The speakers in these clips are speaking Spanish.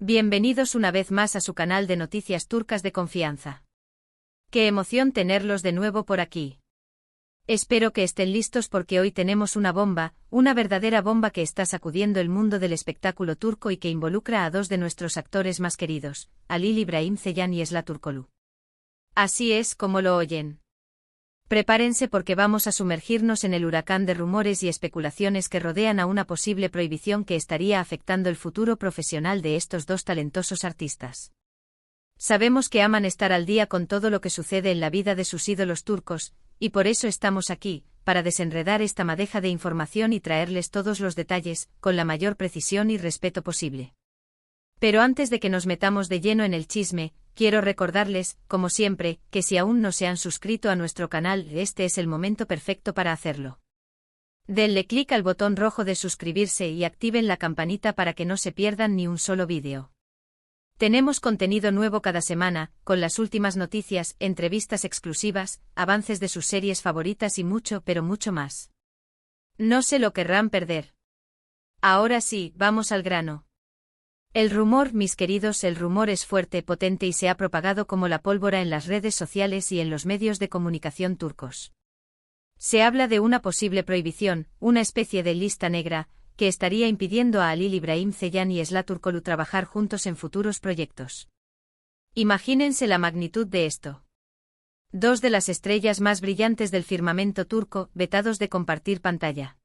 Bienvenidos una vez más a su canal de noticias turcas de confianza. Qué emoción tenerlos de nuevo por aquí. Espero que estén listos porque hoy tenemos una bomba, una verdadera bomba que está sacudiendo el mundo del espectáculo turco y que involucra a dos de nuestros actores más queridos, Halil İbrahim Ceylan y Esla Turkoglu. Así es como lo oyen. Prepárense porque vamos a sumergirnos en el huracán de rumores y especulaciones que rodean a una posible prohibición que estaría afectando el futuro profesional de estos dos talentosos artistas. Sabemos que aman estar al día con todo lo que sucede en la vida de sus ídolos turcos, y por eso estamos aquí, para desenredar esta madeja de información y traerles todos los detalles, con la mayor precisión y respeto posible. Pero antes de que nos metamos de lleno en el chisme, quiero recordarles, como siempre, que si aún no se han suscrito a nuestro canal, este es el momento perfecto para hacerlo. Denle clic al botón rojo de suscribirse y activen la campanita para que no se pierdan ni un solo vídeo. Tenemos contenido nuevo cada semana, con las últimas noticias, entrevistas exclusivas, avances de sus series favoritas y mucho, pero mucho más. No se lo querrán perder. Ahora sí, vamos al grano. El rumor, mis queridos, el rumor es fuerte, potente y se ha propagado como la pólvora en las redes sociales y en los medios de comunicación turcos. Se habla de una posible prohibición, una especie de lista negra, que estaría impidiendo a Halil İbrahim Ceylan y Esla Turkoglu trabajar juntos en futuros proyectos. Imagínense la magnitud de esto. Dos de las estrellas más brillantes del firmamento turco, vetados de compartir pantalla.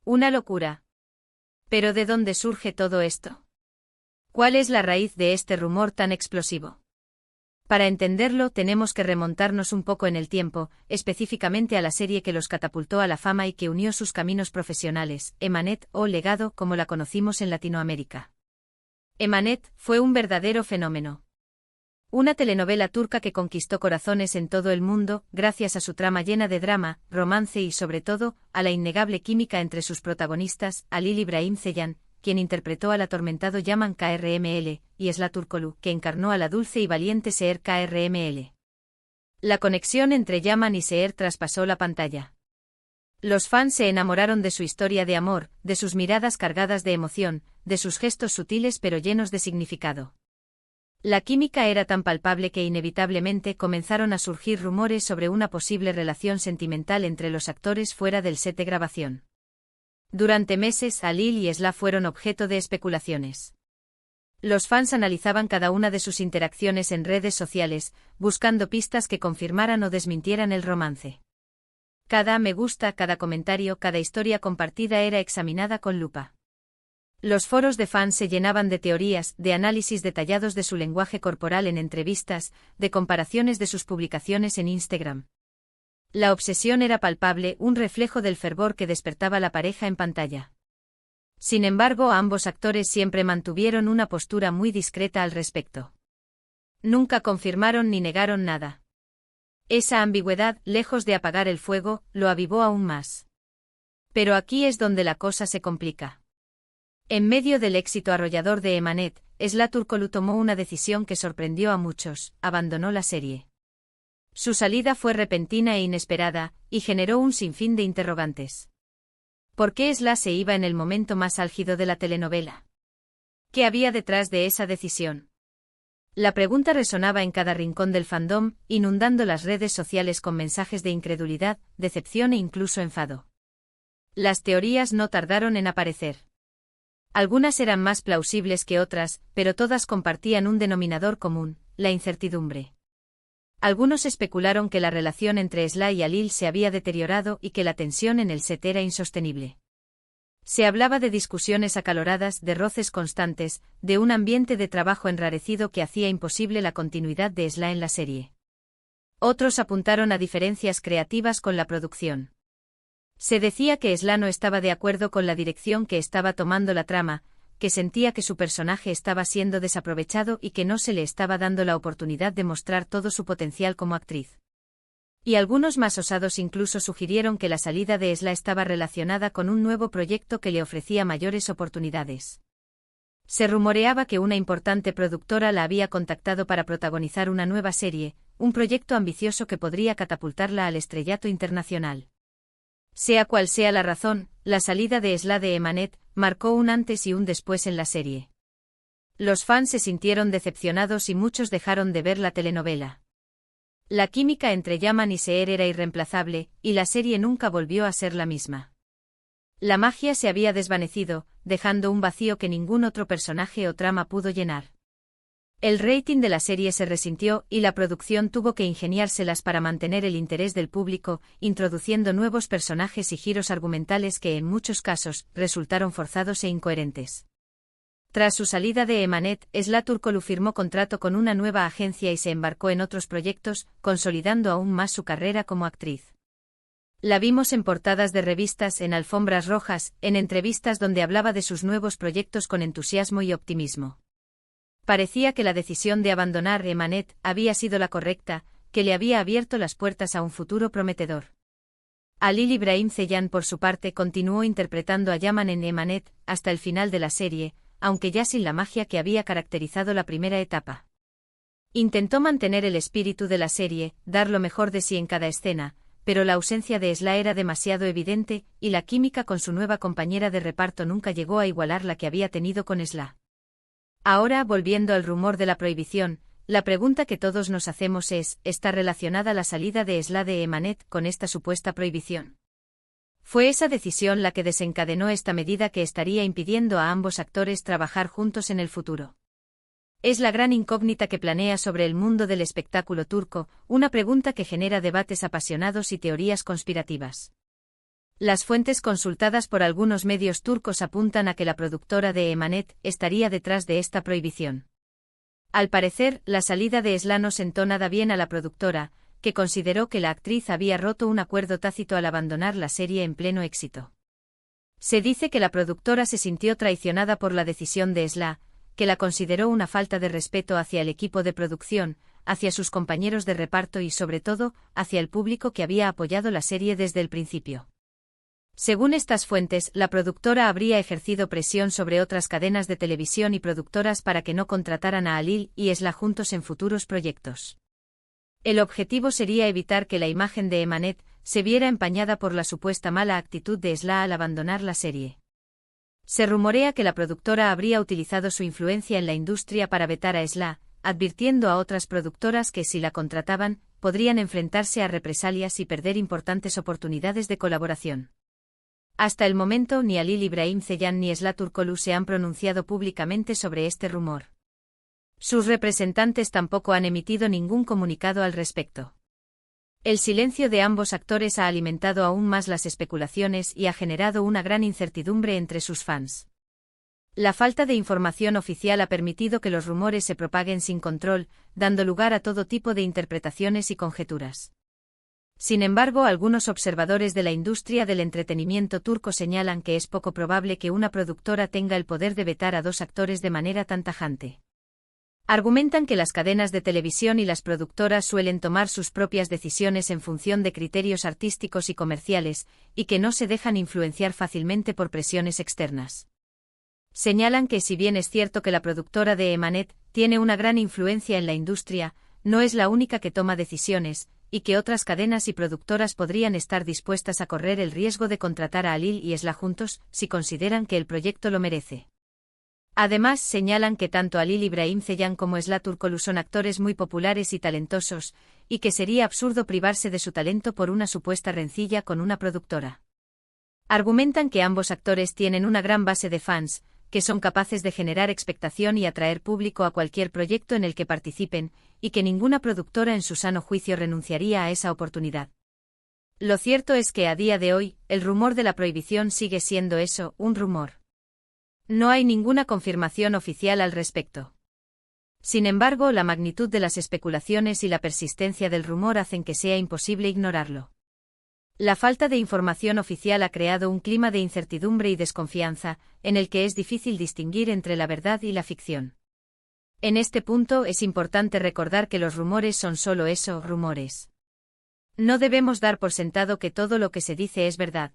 Una locura. ¿Pero de dónde surge todo esto? ¿Cuál es la raíz de este rumor tan explosivo? Para entenderlo tenemos que remontarnos un poco en el tiempo, específicamente a la serie que los catapultó a la fama y que unió sus caminos profesionales, Emanet o Legado como la conocimos en Latinoamérica. Emanet fue un verdadero fenómeno. Una telenovela turca que conquistó corazones en todo el mundo, gracias a su trama llena de drama, romance y sobre todo, a la innegable química entre sus protagonistas, Halil İbrahim Ceylan, quien interpretó al atormentado Yaman Krml, y Esla Turkoglu, que encarnó a la dulce y valiente Seher Krml. La conexión entre Yaman y Seher traspasó la pantalla. Los fans se enamoraron de su historia de amor, de sus miradas cargadas de emoción, de sus gestos sutiles pero llenos de significado. La química era tan palpable que inevitablemente comenzaron a surgir rumores sobre una posible relación sentimental entre los actores fuera del set de grabación. Durante meses, Halil y Esla fueron objeto de especulaciones. Los fans analizaban cada una de sus interacciones en redes sociales, buscando pistas que confirmaran o desmintieran el romance. Cada me gusta, cada comentario, cada historia compartida era examinada con lupa. Los foros de fans se llenaban de teorías, de análisis detallados de su lenguaje corporal en entrevistas, de comparaciones de sus publicaciones en Instagram. La obsesión era palpable, un reflejo del fervor que despertaba la pareja en pantalla. Sin embargo, ambos actores siempre mantuvieron una postura muy discreta al respecto. Nunca confirmaron ni negaron nada. Esa ambigüedad, lejos de apagar el fuego, lo avivó aún más. Pero aquí es donde la cosa se complica. En medio del éxito arrollador de Emanet, Esla Turkoglu tomó una decisión que sorprendió a muchos: abandonó la serie. Su salida fue repentina e inesperada, y generó un sinfín de interrogantes. ¿Por qué Esla se iba en el momento más álgido de la telenovela? ¿Qué había detrás de esa decisión? La pregunta resonaba en cada rincón del fandom, inundando las redes sociales con mensajes de incredulidad, decepción e incluso enfado. Las teorías no tardaron en aparecer. Algunas eran más plausibles que otras, pero todas compartían un denominador común: la incertidumbre. Algunos especularon que la relación entre Esla y Halil se había deteriorado y que la tensión en el set era insostenible. Se hablaba de discusiones acaloradas, de roces constantes, de un ambiente de trabajo enrarecido que hacía imposible la continuidad de Esla en la serie. Otros apuntaron a diferencias creativas con la producción. Se decía que Esla no estaba de acuerdo con la dirección que estaba tomando la trama, que sentía que su personaje estaba siendo desaprovechado y que no se le estaba dando la oportunidad de mostrar todo su potencial como actriz. Y algunos más osados incluso sugirieron que la salida de Esla estaba relacionada con un nuevo proyecto que le ofrecía mayores oportunidades. Se rumoreaba que una importante productora la había contactado para protagonizar una nueva serie, un proyecto ambicioso que podría catapultarla al estrellato internacional. Sea cual sea la razón, la salida de Esla de Emanet marcó un antes y un después en la serie. Los fans se sintieron decepcionados y muchos dejaron de ver la telenovela. La química entre Yaman y Seher era irreemplazable, y la serie nunca volvió a ser la misma. La magia se había desvanecido, dejando un vacío que ningún otro personaje o trama pudo llenar. El rating de la serie se resintió y la producción tuvo que ingeniárselas para mantener el interés del público, introduciendo nuevos personajes y giros argumentales que en muchos casos resultaron forzados e incoherentes. Tras su salida de Emanet, Esla Turkoglu firmó contrato con una nueva agencia y se embarcó en otros proyectos, consolidando aún más su carrera como actriz. La vimos en portadas de revistas, en alfombras rojas, en entrevistas donde hablaba de sus nuevos proyectos con entusiasmo y optimismo. Parecía que la decisión de abandonar Emanet había sido la correcta, que le había abierto las puertas a un futuro prometedor. Halil İbrahim Ceylan, por su parte, continuó interpretando a Yaman en Emanet hasta el final de la serie, aunque ya sin la magia que había caracterizado la primera etapa. Intentó mantener el espíritu de la serie, dar lo mejor de sí en cada escena, pero la ausencia de Esla era demasiado evidente, y la química con su nueva compañera de reparto nunca llegó a igualar la que había tenido con Esla. Ahora, volviendo al rumor de la prohibición, la pregunta que todos nos hacemos es, ¿está relacionada la salida de Esla de Emanet con esta supuesta prohibición? ¿Fue esa decisión la que desencadenó esta medida que estaría impidiendo a ambos actores trabajar juntos en el futuro? Es la gran incógnita que planea sobre el mundo del espectáculo turco, una pregunta que genera debates apasionados y teorías conspirativas. Las fuentes consultadas por algunos medios turcos apuntan a que la productora de Emanet estaría detrás de esta prohibición. Al parecer, la salida de Esla no sentó nada bien a la productora, que consideró que la actriz había roto un acuerdo tácito al abandonar la serie en pleno éxito. Se dice que la productora se sintió traicionada por la decisión de Esla, que la consideró una falta de respeto hacia el equipo de producción, hacia sus compañeros de reparto y sobre todo, hacia el público que había apoyado la serie desde el principio. Según estas fuentes, la productora habría ejercido presión sobre otras cadenas de televisión y productoras para que no contrataran a Halil y Esla juntos en futuros proyectos. El objetivo sería evitar que la imagen de Emanet se viera empañada por la supuesta mala actitud de Esla al abandonar la serie. Se rumorea que la productora habría utilizado su influencia en la industria para vetar a Esla, advirtiendo a otras productoras que si la contrataban, podrían enfrentarse a represalias y perder importantes oportunidades de colaboración. Hasta el momento ni Halil İbrahim Ceylan ni Esla Turkoglu se han pronunciado públicamente sobre este rumor. Sus representantes tampoco han emitido ningún comunicado al respecto. El silencio de ambos actores ha alimentado aún más las especulaciones y ha generado una gran incertidumbre entre sus fans. La falta de información oficial ha permitido que los rumores se propaguen sin control, dando lugar a todo tipo de interpretaciones y conjeturas. Sin embargo, algunos observadores de la industria del entretenimiento turco señalan que es poco probable que una productora tenga el poder de vetar a dos actores de manera tan tajante. Argumentan que las cadenas de televisión y las productoras suelen tomar sus propias decisiones en función de criterios artísticos y comerciales, y que no se dejan influenciar fácilmente por presiones externas. Señalan que si bien es cierto que la productora de Emanet tiene una gran influencia en la industria, no es la única que toma decisiones, y que otras cadenas y productoras podrían estar dispuestas a correr el riesgo de contratar a Halil y Esla juntos, si consideran que el proyecto lo merece. Además, señalan que tanto Halil İbrahim Ceylan como Esla Turkoglu son actores muy populares y talentosos, y que sería absurdo privarse de su talento por una supuesta rencilla con una productora. Argumentan que ambos actores tienen una gran base de fans, que son capaces de generar expectación y atraer público a cualquier proyecto en el que participen, y que ninguna productora en su sano juicio renunciaría a esa oportunidad. Lo cierto es que a día de hoy, el rumor de la prohibición sigue siendo eso, un rumor. No hay ninguna confirmación oficial al respecto. Sin embargo, la magnitud de las especulaciones y la persistencia del rumor hacen que sea imposible ignorarlo. La falta de información oficial ha creado un clima de incertidumbre y desconfianza, en el que es difícil distinguir entre la verdad y la ficción. En este punto es importante recordar que los rumores son solo eso, rumores. No debemos dar por sentado que todo lo que se dice es verdad.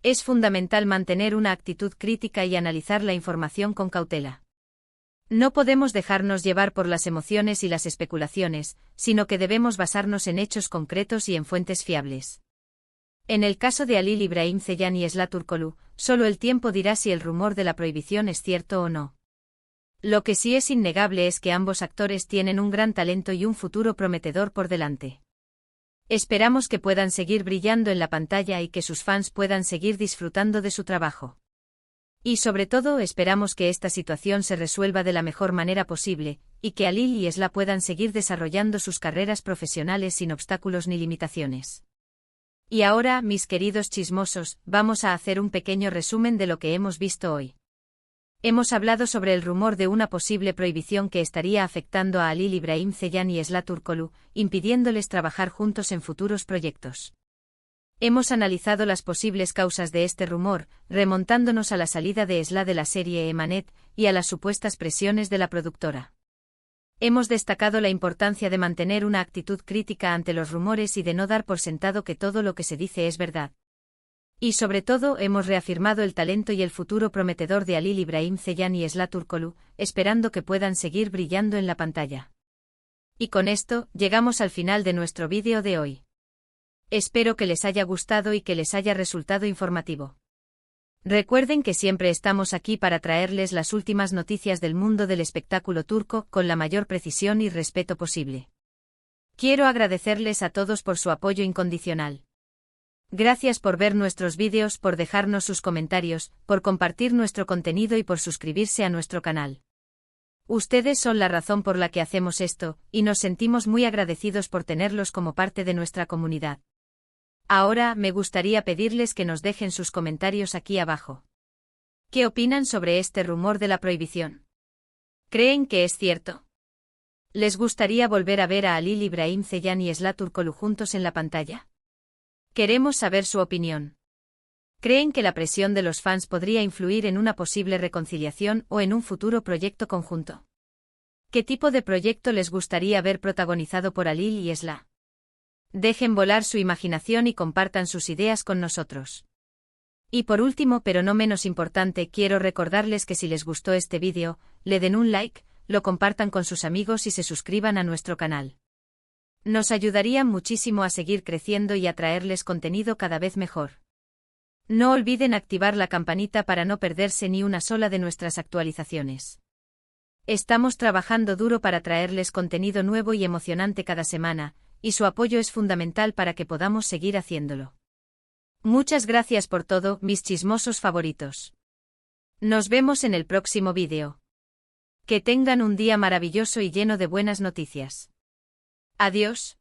Es fundamental mantener una actitud crítica y analizar la información con cautela. No podemos dejarnos llevar por las emociones y las especulaciones, sino que debemos basarnos en hechos concretos y en fuentes fiables. En el caso de Halil İbrahim Ceylan y Esla Turkoglu, solo el tiempo dirá si el rumor de la prohibición es cierto o no. Lo que sí es innegable es que ambos actores tienen un gran talento y un futuro prometedor por delante. Esperamos que puedan seguir brillando en la pantalla y que sus fans puedan seguir disfrutando de su trabajo. Y sobre todo esperamos que esta situación se resuelva de la mejor manera posible, y que Alil y Esla puedan seguir desarrollando sus carreras profesionales sin obstáculos ni limitaciones. Y ahora, mis queridos chismosos, vamos a hacer un pequeño resumen de lo que hemos visto hoy. Hemos hablado sobre el rumor de una posible prohibición que estaría afectando a Halil Ibrahim Ceylan y Esla Turkoglu, impidiéndoles trabajar juntos en futuros proyectos. Hemos analizado las posibles causas de este rumor, remontándonos a la salida de Esla de la serie Emanet y a las supuestas presiones de la productora. Hemos destacado la importancia de mantener una actitud crítica ante los rumores y de no dar por sentado que todo lo que se dice es verdad. Y sobre todo hemos reafirmado el talento y el futuro prometedor de Halil Ibrahim Ceylan y Esla Turkoglu, esperando que puedan seguir brillando en la pantalla. Y con esto, llegamos al final de nuestro vídeo de hoy. Espero que les haya gustado y que les haya resultado informativo. Recuerden que siempre estamos aquí para traerles las últimas noticias del mundo del espectáculo turco con la mayor precisión y respeto posible. Quiero agradecerles a todos por su apoyo incondicional. Gracias por ver nuestros vídeos, por dejarnos sus comentarios, por compartir nuestro contenido y por suscribirse a nuestro canal. Ustedes son la razón por la que hacemos esto, y nos sentimos muy agradecidos por tenerlos como parte de nuestra comunidad. Ahora, me gustaría pedirles que nos dejen sus comentarios aquí abajo. ¿Qué opinan sobre este rumor de la prohibición? ¿Creen que es cierto? ¿Les gustaría volver a ver a Halil Ibrahim Ceylan y Esla Turkoglu juntos en la pantalla? Queremos saber su opinión. ¿Creen que la presión de los fans podría influir en una posible reconciliación o en un futuro proyecto conjunto? ¿Qué tipo de proyecto les gustaría ver protagonizado por Halil y Esla? Dejen volar su imaginación y compartan sus ideas con nosotros. Y por último, pero no menos importante, quiero recordarles que si les gustó este vídeo, le den un like, lo compartan con sus amigos y se suscriban a nuestro canal. Nos ayudarían muchísimo a seguir creciendo y a traerles contenido cada vez mejor. No olviden activar la campanita para no perderse ni una sola de nuestras actualizaciones. Estamos trabajando duro para traerles contenido nuevo y emocionante cada semana, y su apoyo es fundamental para que podamos seguir haciéndolo. Muchas gracias por todo, mis chismosos favoritos. Nos vemos en el próximo vídeo. Que tengan un día maravilloso y lleno de buenas noticias. Adiós.